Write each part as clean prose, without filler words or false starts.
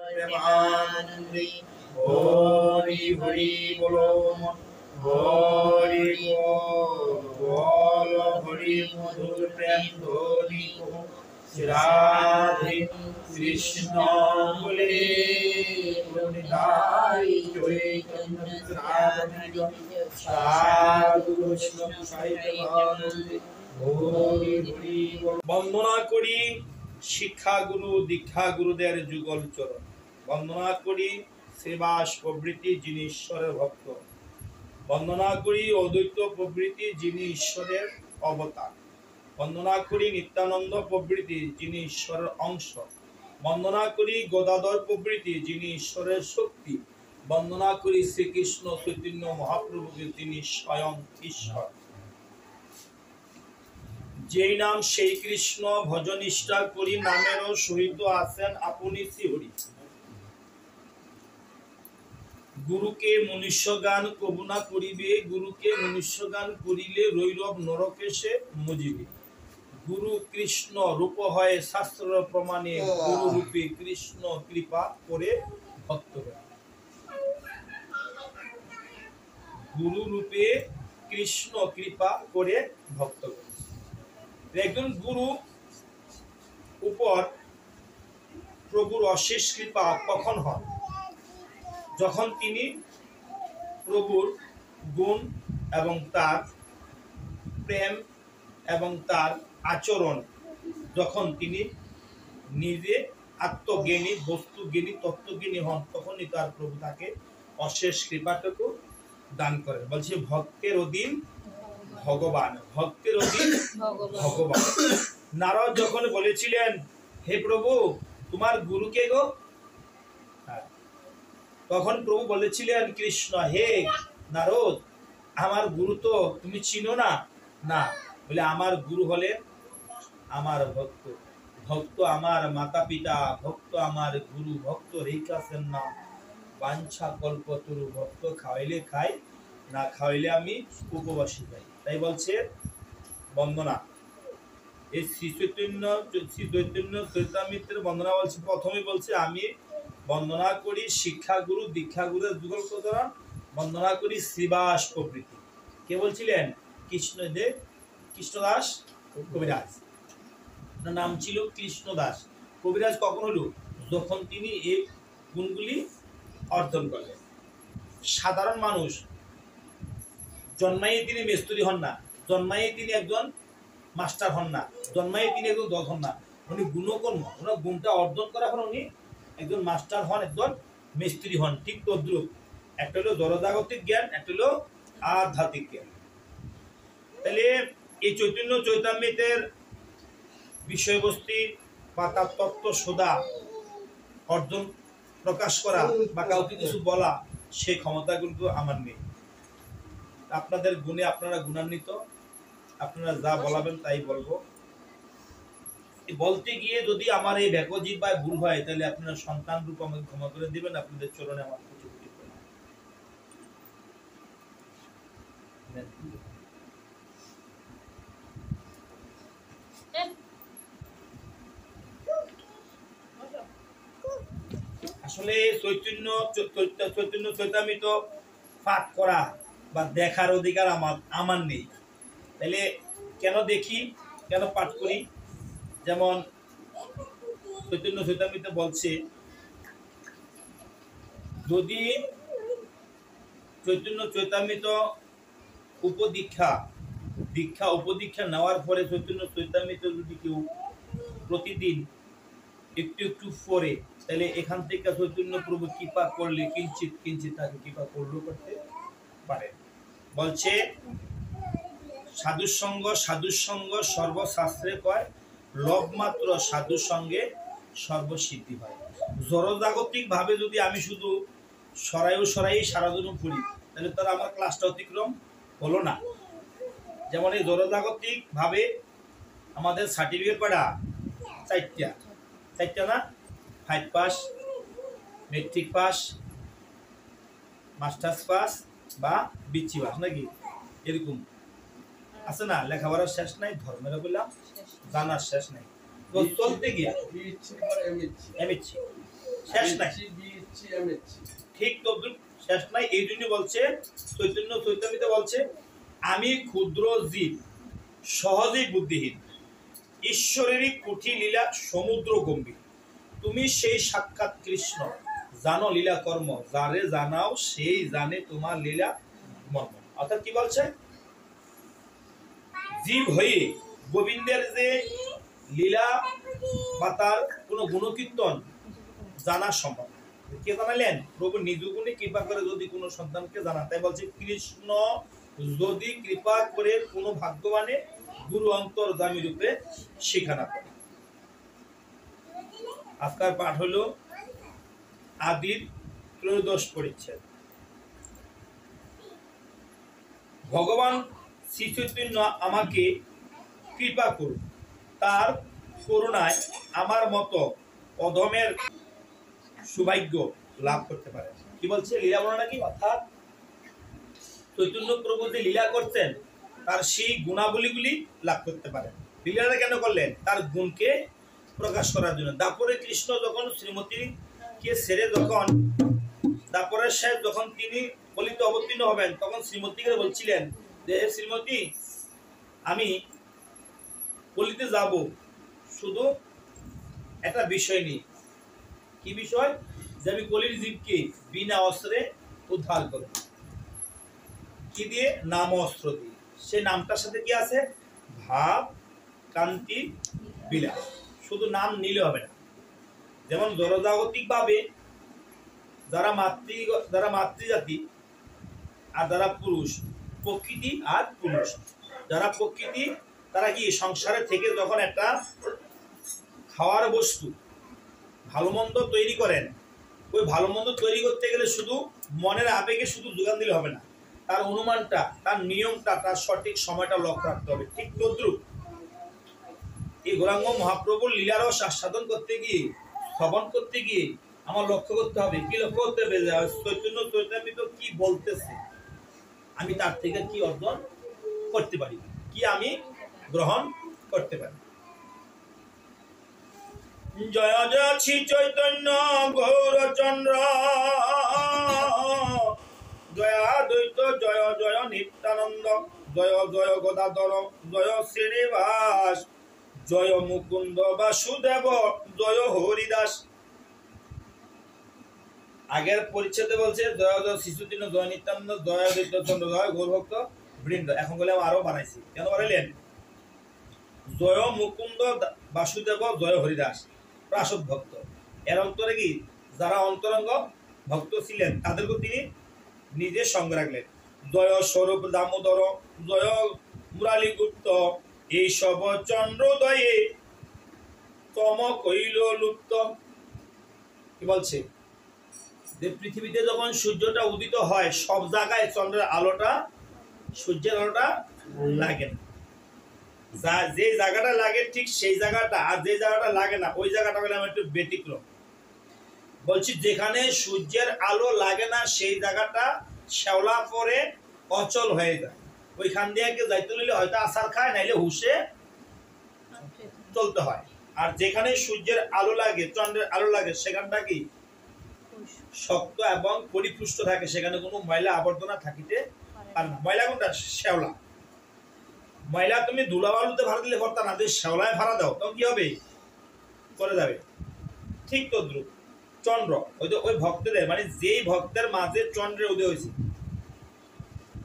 প্রেমানন্দে হরি হরি বলো হরি বল হরি মধুর প্রেম ধ্বনি রাধে কৃষ্ণ বলে নিতাই চৈতন্য রাধে সাধু বৈষ্ণব সাহিত্যানন্দে হরি হরি বল। বন্দনা করি শিক্ষা গুরু দীক্ষা গুরুদের যুগল চরণ, বন্দনা করি শ্রীবাস প্রভৃতি যিনি ঈশ্বরের ভক্ত, বন্দনা করি অদ্বৈত প্রভৃতি যিনি ঈশ্বরের অবতার, বন্দনা করি নিত্যানন্দ প্রভৃতি যিনি ঈশ্বরের অংশ, বন্দনা করি গদাধর প্রভৃতি যিনি ঈশ্বরের শক্তি, বন্দনা করি শ্রীকৃষ্ণ চৈতন্য মহাপ্রভুকে তিনি স্বয়ং ঈশ্বর। যেই নাম সেই কৃষ্ণ ভজনিষ্ঠা করি নামেরও সহিত আছেন আপনি শ্রীহরি। গুরুকে মনুষ্য গান কবু না করিবে, গুরুকে মনুষ্য গান করিলে রৈরব নরকে সে মজিবে। গুরু কৃষ্ণ রূপ হয় শাস্ত্র প্রমাণে, গুরু রূপে কৃষ্ণ কৃপা করে ভক্ত, গুরু রূপে কৃষ্ণ কৃপা করে ভক্ত। একজন গুরু উপর প্রভুর অশেষ কৃপা কখন হয়? যখন তিনি প্রভুর গুণ এবং তার প্রেম এবং তার আচরণ, যখন তিনি নিজে আত্মজ্ঞানী বস্তুজ্ঞানী তত্ত্বজ্ঞানী হন, তখনই তার প্রভু তাকে অশেষ কৃপাটুকু দান করেন। বলছে ভক্তের অধীন ভগবান, ভক্তের অধীন ভগবান। নারদ যখন বলেছিলেন হে প্রভু তোমার গুরু কে গো, তখন প্রভু বলেছিলেন কৃষ্ণ হে নারদ আমার গুরু তো তুমি চিনো না, না বলে আমার গুরু হলে আমার ভক্ত, ভক্ত আমার মাতা পিতা, ভক্ত আমার গুরু, ভক্ত রেখাছেন না বাঞ্ছা কল্পতরু, ভক্ত খাওয়াইলে খাই না খাওয়াইলে আমি উপবাসী যাই। তাই বলছে বন্দনা, এই শ্রী চৈতন্য চৈতামিত্রের বন্দনা বলছে, প্রথমে বলছে আমি বন্দনা করি শিক্ষা গুরু দীক্ষা গুরুর যুগল চরণ, বন্দনা করি শ্রীবাস প্রভৃতি। কে বলছিলেন? কৃষ্ণদেব, কৃষ্ণদাস কবিরাজ, নাম ছিল কৃষ্ণদাস কবিরাজ। কখন হলো? যখন তিনি এই গুণগুলি অর্জন করলেন। সাধারণ মানুষ জন্মাই তিনি মেস্তুরি হন না, জন্মাই তিনি একজন মাস্টার হন না, জন্মাই তিনি একজন দল হন না, উনি গুণকর্ম ওনার গুণটা অর্জন করা হন, উনি একজন মাস্টার হন, একজন মিস্ত্রি হন। ঠিক তদ্রুপ একটা হলো জড়জাগতিক জ্ঞান, একটা হলো আধ্যাত্মিক জ্ঞান। তাহলে এই চৈতন্য চৈতামৃতের বিষয়বস্তু বা তার তত্ত্ব সোদা অর্জন প্রকাশ করা বা কাউকে কিছু বলা, সেই ক্ষমতা কিন্তু আমার নেই। আপনাদের গুণে আপনারা গুণান্বিত, আপনারা যা বলাবেন তাই বলবো। বলতে গিয়ে যদি আমার এই ব্যাকজিৎ বা ভুল হয়, তাহলে আপনারা সন্তান রূপ আমাকে ক্ষমা করে দিবেন। আপনাদের চরণে আমার কিছু আসলে চৈতন্য চৈতামৃত পাঠ করা বা দেখার অধিকার আমার নেই। তাহলে কেন দেখি, কেন পাঠ করি? যেমন চৈতন্য চৈতামৃত বলছে, যদি চৈতন্য চৈতামৃত উপদীক্ষা নেওয়ার পরে চৈতন্য চৈতামৃত যদি কেউ প্রতিদিন একটু একটু পড়ে, তাহলে এখান থেকে চৈতন্য প্রভু কৃপা করলে কিঞ্চিত কিঞ্চিত তাকে কৃপা করলেও করতে পারে। বলছে সাধুর সঙ্গ সর্বশাস্ত্রে কয়, লোভ মাত্র সাধুর সঙ্গে সর্বসিদ্ধি হয়। জড়জাগতিক ভাবে যদি আমি শুধু সরাই সারাদিন পড়ি, তাহলে তার আমার ক্লাসটা অতিক্রম হলো না। যেমন এই জড়জাগতিক ভাবে আমাদের সার্টিফিকেট কটা? চারটা না? 5 pass, matric pass, masters pass বা বিচি পাস, নাকি এরকম আছে না? লেখাপড়ার শেষ নাই, ধর্মের বললাম জানার শেষ নাই। তো চলতে গিয়া এমএসসি শেষ নাই, ঠিক তদ্রুপ শেষ নাই। এই জন্য বলছে চৈতন্য চৈতামিতে বলছে আমি ক্ষুদ্র জীব সহজেই বুদ্ধিহীন, ঈশ্বরেরই কুঠি লীলা সমুদ্র গম্ভীর। তুমি সেই সাক্ষাৎ কৃষ্ণ, জানো লীলা কর্ম, যারে জানাও সেই জানে তোমার লীলা মর্ম। অর্থাৎ কি বলছে, জীব হয়ে গোবিন্দের যে লীলা বা তার কোন গুণকীর্তন জানা সম্ভব। কে জানালেন? প্রভু নিজ গুণে কৃপা করে যদি কোনো সন্তানকে জানা। তাই বলছে কৃষ্ণ যদি কৃপা করে কোনো ভাগ্যবানে গুরু অন্তর্গামী রূপে শিখানা করে। আজকার পাঠ হলো আদির ত্রয়োদশ পরিচ্ছেদ। ভগবান শ্রী চৈতন্য আমাকে কৃপা করুন, তার করুণায় আমার মতো অধমের সৌভাগ্য লাভ করতে পারে। কি বলছে? লীলা বর্ণনা কি? অর্থাৎ চৈতন্য প্রভু যে লীলা করতেন তার সেই গুণাবলীগুলি লাভ করতে পারে। লীলাটা কেন করলেন? তার গুণকে প্রকাশ করার জন্য। তারপরে কৃষ্ণ যখন শ্রীমতীকে ছেড়ে যখন তারপরে শেষ যখন তিনি কলিতে অবতীর্ণ হবেন তখন শ্রীমতীকে বলছিলেন যে শ্রীমতী আমি কলিতে যাব, শুধু একটা বিষয় নেই। কি বিষয়? যে আমি কলির জীবকে বিনা অস্ত্রে উদ্ধার করব। কি দিয়ে? নাম অস্ত্র দিয়ে। সে নামটার সাথে কি আছে? ভাব, কান্তি, বিলাস। শুধু নাম নিলে হবে না। যেমন জড়জাগতিক ভাবে যারা মাতৃজাতি আর যারা পুরুষ, প্রকৃতি আর পুরুষ। যারা প্রকৃতি তারা কি সংসারে থেকে যখন একটা খাওয়ার বস্তু ভালো মন্দ তৈরি করেন, ওই ভালো মন্দ তৈরি করতে গেলে শুধু মনের আবেগে শুধু যোগান দিলে হবে না, তার অনুমানটা, তার নিয়মটা, তার সঠিক সময়টা লক্ষ্য রাখতে হবে। ঠিক তদ্রুপ এই গৌরাঙ্গ মহাপ্রভুর লীলারস আস্বাদন করতে গিয়ে, শ্রবণ করতে গিয়ে আমার লক্ষ্য করতে হবে। কি লক্ষ্য করতে হবে? চৈতন্য চৈতামৃত কি বলতেছে, আমি তার থেকে কি অর্জন করতে পারি, কি আমি গ্রহণ করতে পারি। জয় জয় শ্রী চৈতন্য গৌরচন্দ্র, জয় দ্বৈত জয় জয় নিত্যানন্দ, জয় জয় গদাধর, জয় শ্রীনিবাস, জয় মুকুন্দ বাসুদেব, জয় হরিদাস। আগের পরিচ্ছেদে বলছে জয় জয় শিশুদিন, জয় নিত্যানন্দ, জয় দ্বৈত চন্দ্র, জয় গৌরভক্ত বৃন্দ। এখন বলে আরো বানাইছি। কেন বানাইলেন? জয় মুকুন্দ বাসুদেব, জয় হরিদাস, প্রাসদ ভক্ত। এর অন্তরে কি যারা অন্তরঙ্গ ভক্ত ছিলেন তাদেরকে তিনি নিজে সঙ্গে রাখলেন। জয় স্বরূপ দামোদর, জয় মুরালী গুপ্ত, এইসব চন্দ্রোদয়ে তম কইল লুপ্ত। কি বলছে? যে পৃথিবীতে যখন সূর্যটা উদিত হয় সব জায়গায় চন্দ্রের আলোটা, সূর্যের আলোটা লাগে না। যে জায়গাটা লাগে ঠিক সেই জায়গাটা, আর যে জায়গাটা লাগে না ওই জায়গাটা বলে আমি একটু ব্যতিক্রম বলছি। যেখানে সূর্যের আলো লাগে না সেই জায়গাটা শ্যাওলা পরে অচল হয়ে যায়। ওইখান দিয়ে যাইতে হলে হয়তো আছাড় খায়, নাইলে হুশে চলতে হয়। আর যেখানে সূর্যের আলো লাগে, চন্দ্রের আলো লাগে, সেখানটা কি শক্ত এবং পরিপুষ্ট থাকে, সেখানে কোনো ময়লা আবর্জনা থাকিতে পারে না। ময়লা কোনটা? শ্যাওলা। ময়লা তুমি ধুলাবালুতে ভাড়া দিলে ভর্তা না, যদি শ্যাওলায় ভাড়া দাও তখন কি হবে? করে যাবে। ঠিক তদ্রুপ চন্দ্র, ওই ভক্তদের, মানে যেই ভক্তের মাঝে চন্দ্রের উদয় হয়েছে।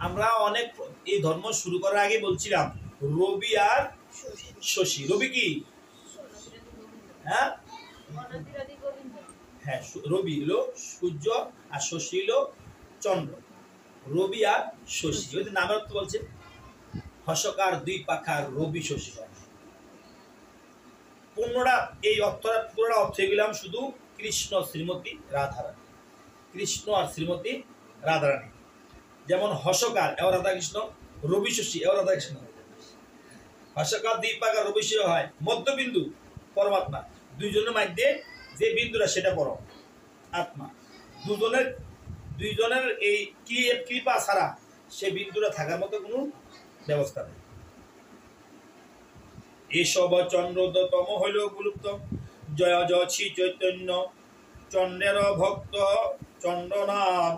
আমরা অনেক এই ধর্ম শুরু করার আগে বলছিলাম রবি আর শশী। রবি কি? হ্যাঁ হ্যাঁ, রবি হলো সূর্য আর শশী হলো চন্দ্র। রবি আর শশী, ওই যে নামের অর্থ বলছে হসকার দুই পাখার রবি শশী। পূর্ণটা এই অর্থটা পুরোটা অর্থ গেলাম শুধু কৃষ্ণ শ্রীমতী রাধারানী, কৃষ্ণ আর শ্রীমতী রাধারানী। যেমন হসকার এও রাধাকৃষ্ণ, রবি শশী এও রাধাকৃষ্ণ। হসকার দুই পাখার রবি শশী হয় মধ্যবিন্দু পরমাত্মা, দুইজনের মধ্যে যে বিন্দুটা সেটা পরম আত্মা। দুইজনের এই কৃপা ছাড়া সে বিন্দুটা থাকার মতো কোনো ব্যবস্থা নেই। এসব চন্দ্রোদতম হইল গুরুত্ব, জয় জয় শ্রী চৈতন্য চন্দ্রের ভক্ত চন্দ্রনাম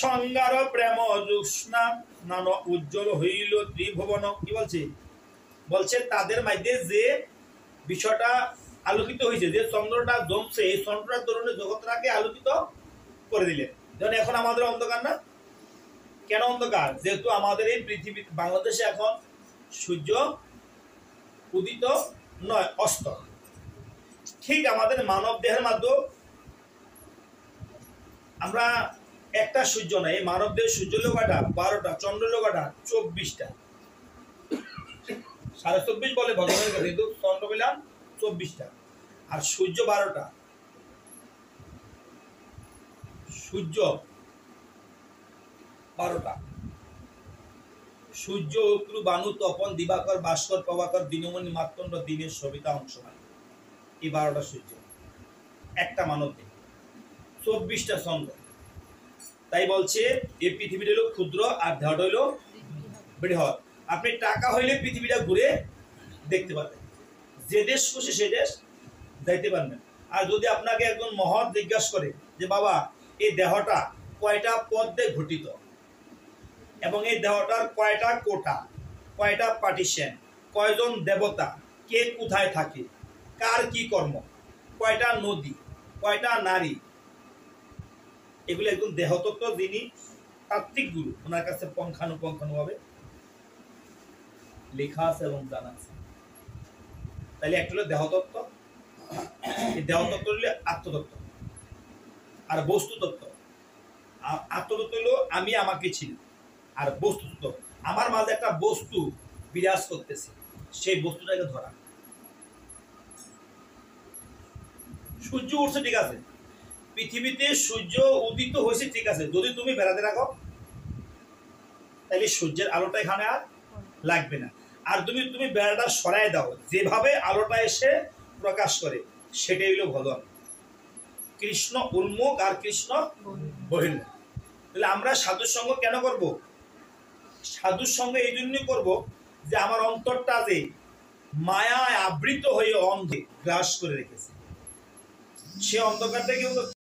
সংগার প্রেম জ্যোৎস্না নান উজ্জ্বল হইল ত্রিভুবন। কি বলছে? বলছে তাদের মধ্যে যে বিষয়টা আলোকিত হয়েছে, যে চন্দ্রটা জমছে, এই চন্দ্রটার ধরনে জগৎটাকে আলোকিত করে দিলেন। যেমন এখন আমাদের অন্ধকার না? কেন অন্ধকার? যেহেতু আমাদের এই পৃথিবী বাংলাদেশে এখন সূর্য উদিত নয়, অস্ত। ঠিক আমাদের মানব দেহের মাধ্যমে আমরা একটা সূর্য না, এই মানব দেহের সূর্য লোকাটা 12টা, চন্দ্র লোকাটা 24টা। 24.5 বলে ভগবানের কাছে, কিন্তু চন্দ্র পেলাম 24টা, আর সূর্য 12টা। সূর্য 12টা। সূর্য, অক্রু, বানু, তপন, দিবাকর, ভাস্কর, প্রভাকর, দিনমণি, মার্তণ্ড, দিনের সবিতা অংশমান। এই 12টা সূর্য একটা মানব দেহ, 24টা চন্দ্র। তাই বলছে এই পৃথিবীটা হলো ক্ষুদ্র আর দেহটা হইলো বৃহৎ। আপনি টাকা হইলে পৃথিবীটা ঘুরে দেখতে পারবেন, যে দেশ খুশি সে দেশ যাইতে পারবেন। আর যদি আপনাকে একজন মহৎ জিজ্ঞাসা করে যে বাবা এই দেহটা কয়টা পদ দিয়ে গঠিত, এবং এই দেহটার কয়টা কোটা, কয়টা পার্টিশন, কয়জন দেবতা, কে কোথায় থাকে, কার কি কর্ম, কয়টা নদী, কয়টা নারী, এগুলো একজন দেহতত্ত্ব যিনি তাত্ত্বিক গুরু, ওনার কাছে পঙ্খানুপঙ্খানুভাবে লেখা আছে এবং জানা আছে। তাহলে একটা হলো দেহতত্ত্ব, এই দেহতত্ত্ব হলো আত্মতত্ত্ব আর বস্তুতত্ত্ব। আত্মতত্ত্ব হলো আমি আমাকে চিনি, আর বস্তুতত্ত্ব আমার মাঝে একটা বস্তু বিরাজ করতেছে, সেই বস্তুটাকে ধরা। সূর্য উঠছে ঠিক আছে, পৃথিবীতে সূর্য উদিত হয়েছে ঠিক আছে, যদি তুমি বেড়াতে রাখো তাহলে সূর্যের আলোটা এখানে আর লাগবে না। আর তুমি বেড়াটা সরাই দাও, যেভাবে আলোটা এসে প্রকাশ করে সেটাই হলো ভগবান। কৃষ্ণ উন্মুখ আর কৃষ্ণ বহির্মুখ। তাহলে আমরা সাধুর সঙ্গ কেন করব? সাধুর সঙ্গে এই জন্যই করব যে আমার অন্তরটা যে মায়ায় আবৃত হয়ে অন্ধে গ্রাস করে রেখেছে, সে অন্ধকারটা কেউ